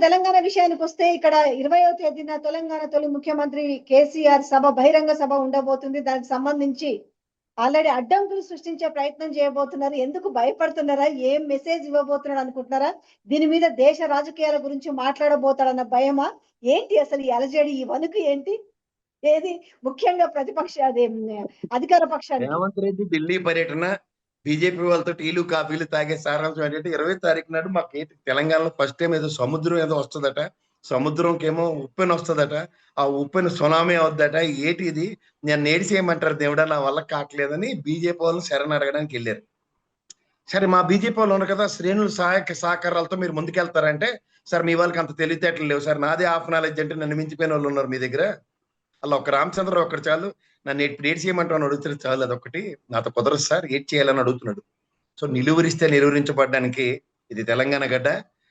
తెలంగాణ విషయానికి వస్తే ఇక్కడ 20వ తేదీన తెలంగాణ తొలి ముఖ్యమంత్రి కేసీఆర్ సభ బహిరంగ సభ ఉండబోతుంది. దానికి సంబంధించి ఆల్రెడీ అడ్డంకులు సృష్టించే ప్రయత్నం చేయబోతున్నారు. ఎందుకు భయపడుతున్నారా? ఏం మెసేజ్ ఇవ్వబోతున్నాడు అనుకుంటున్నారా? దీని మీద దేశ రాజకీయాల గురించి మాట్లాడబోతాడన్న భయమా ఏంటి? అసలు ఈ అలజడి, ఈ వణుకు ఏంటి? ఏది ముఖ్యంగా ప్రతిపక్ష అధికార పక్షానికి? రేవంత్ రెడ్డి ఢిల్లీ పర్యటన, బీజేపీ వాళ్ళతో టీలు కాఫీలు తాగే సారాంశం ఏంటంటే 20వ తారీఖు నాడు మాకు తెలంగాణలో ఫస్ట్ టైం ఏదో సముద్రం ఏదో వస్తుందట, సముద్రంకేమో ఉప్పెన వస్తుందట, ఆ ఉప్పెన సునామీ అవుద్దట. ఏటి ఇది, నేను నేడిసేయమంటారు దేవుడా, నా వల్ల కావట్లేదని బీజేపీ వాళ్ళు శరణ అడగడానికి వెళ్ళారు. సరే, మా బీజేపీ వాళ్ళు ఉన్నారు కదా, శ్రేణులు సహాయక సహకారాలతో మీరు ముందుకెళ్తారంటే, సార్ మీ వాళ్ళకి అంత తెలివితేటలు లేవు సార్, నాదే హాఫ్ నాలెడ్జ్ అంటే నన్ను మించిపోయిన వాళ్ళు ఉన్నారు మీ దగ్గర, అలా ఒక రామచంద్ర ఒక్కడు చాలు, నన్ను ఏడ్ చేయమంటాను అడుగుతుంది చాలు, అదొకటి నాతో కుదరదు సార్, ఏడ్ చేయాలని అడుగుతున్నాడు. సో నిలువరిస్తే నిలువరించబడడానికి ఇది తెలంగాణ గడ్డ.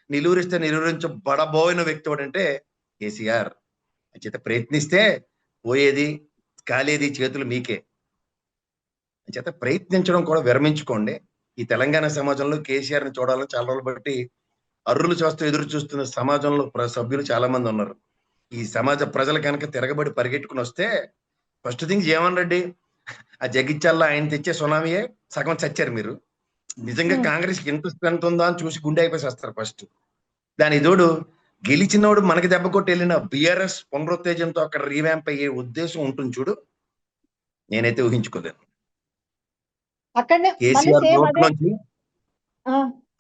నిలువరిస్తే నిలువరించబడబోయిన వ్యక్తి అంటే కేసీఆర్. చేత ప్రయత్నిస్తే పోయేది కాలేది చేతులు మీకే. చేత ప్రయత్నించడం కూడా విరమించుకోండి. ఈ తెలంగాణ సమాజంలో కేసీఆర్ని చూడాలని చాలా రోజులు బట్టి అర్రులు చూస్తూ ఎదురు చూస్తున్న సమాజంలో సభ్యులు చాలా మంది ఉన్నారు. ఈ సమాజ ప్రజలు కనుక తిరగబడి పరిగెట్టుకుని వస్తే ఫస్ట్ థింగ్ జగన్ రెడ్డి ఆ జగిత్యాల్లో ఆయన తెచ్చే సునామీయే సగం చచ్చారు మీరు. నిజంగా కాంగ్రెస్ కి ఎంత స్ట్రెంత్ ఉందా అని చూసి గుండె అయిపోయి వస్తారు ఫస్ట్. దాని తోడు గెలిచినోడు మనకి దెబ్బ కొట్టి వెళ్ళిన బిఆర్ఎస్ పునరుత్తేజంతో అక్కడ రీవ్యాంప్ అయ్యే ఉద్దేశం ఉంటుంది చూడు, నేనైతే ఊహించుకోలేను.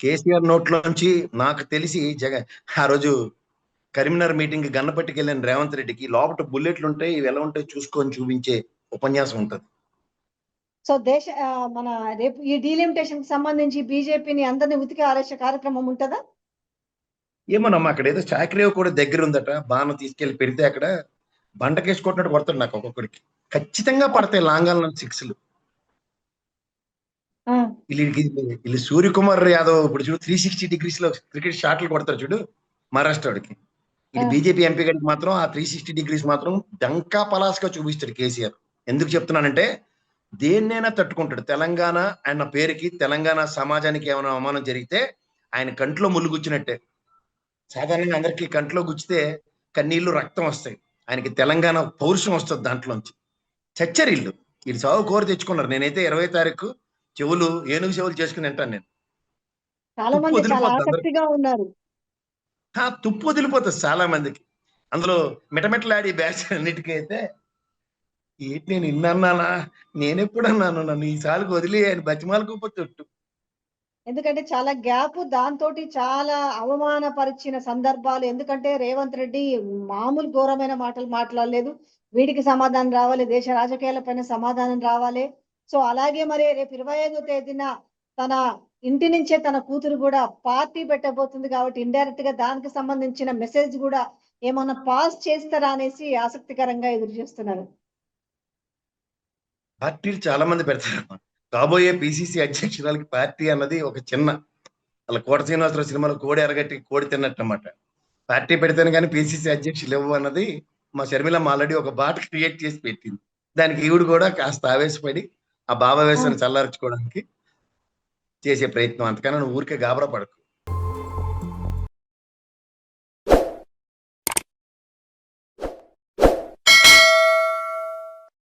కేసీఆర్ నోట్లోంచి నాకు తెలిసి ఆ రోజు కరీంనగర్ మీటింగ్ గన్నపట్టికి వెళ్ళిన రేవంత్ రెడ్డికి లోపల బుల్లెట్లు ఉంటాయి, ఇవి ఎలా ఉంటాయి చూసుకొని చూపించే ఉపన్యాసం ఉంటది. సో మన రేపు ఈ డీలిమిటేషన్ కి సంబంధించి బీజేపీని అందరినీ ఉతికి ఆరేసే కార్యక్రమం ఉంటుందా? ఏమోనమ్మా, అక్కడ ఏదో చాకరేవ్ కూడా దగ్గర ఉందట, బాణ తీసుకెళ్లి పెడితే అక్కడ బండకేసుకుంటున్నట్టు కొడతాడు నాకు ఒక్కొక్కడికి. ఖచ్చితంగా పడతాయి లాంగాల 6లు. వీళ్ళు సూర్యకుమార్ యాదవ్ ఇప్పుడు చూడు 360 degrees లో క్రికెట్ షాట్లు కొడతారు చూడు మహారాష్ట్రకి. ఇది బీజేపీ ఎంపీ గడికి మాత్రం ఆ 360 degrees మాత్రం డంకా పలాస్గా చూపిస్తాడు కేసీఆర్. ఎందుకు చెప్తున్నానంటే దేన్నైనా తట్టుకుంటాడు. తెలంగాణ ఆయన పేరుకి, తెలంగాణ సమాజానికి ఏమైనా అవమానం జరిగితే ఆయన కంట్లో ముళ్ళు గుచ్చినట్టే. సాధారణంగా అందరికీ కంట్లో గుచ్చితే కన్నీళ్లు రక్తం వస్తాయి, ఆయనకి తెలంగాణ పౌరుషం వస్తుంది దాంట్లోంచి. చచ్చారు వీళ్ళు సాగు కోరి తెచ్చుకున్నారు. నేనైతే 20వ తారీఖు చెవులు ఏనుగు చెవులు చేసుకుని వింటాను నేను. తుప్పు వదిలిపోతుంది చాలా మందికి. అందులో మిటమిటలాడి బ్యాచ్ అన్నిటికీ అయితే ఏంటి నేను ఇన్నానా, నేనెప్పుడన్నాను నన్ను ఈసారికి వదిలి ఆయన బతిమాలకపోతు. ఎందుకంటే చాలా గ్యాప్, దాంతో చాలా అవమానపరిచిన సందర్భాలు. ఎందుకంటే రేవంత్ రెడ్డి మామూలు ఘోరమైన మాటలు మాట్లాడలేదు. వీటికి సమాధానం రావాలి, దేశ రాజకీయాలపైన సమాధానం రావాలి. సో అలాగే మరి రేపు 25వ తేదీన తన ఇంటి నుంచే తన కూతురు కూడా పార్టీ పెట్టబోతుంది కాబట్టి ఇండైరెక్ట్ గా దానికి సంబంధించిన మెసేజ్ కూడా ఏమన్నా పాస్ చేస్తారా అనేసి ఆసక్తికరంగా ఎదురు చూస్తున్నారు. పార్టీలు చాలా మంది పెడతారు. కాబోయే పిసిసి అధ్యక్షురాలకి పార్టీ అన్నది ఒక చిన్న అలా కోట శ్రీనివాసరావు సినిమాలో కోడి ఎరగట్టి కోడి తిన్నట్టు అన్నమాట. పార్టీ పెడితేనే కానీ పిసిసి అధ్యక్షులు ఇవ్వు అన్నది మా షర్మిలమ్మ ఆల్రెడీ ఒక బాట క్రియేట్ చేసి పెట్టింది. దానికి ఈవిడ కూడా కాస్త ఆవేశపడి ఆ భావావేశాన్ని చల్లార్చుకోవడానికి చేసే ప్రయత్నం. అంతకన్నా నువ్వు ఊరికే గాబరా పడకు.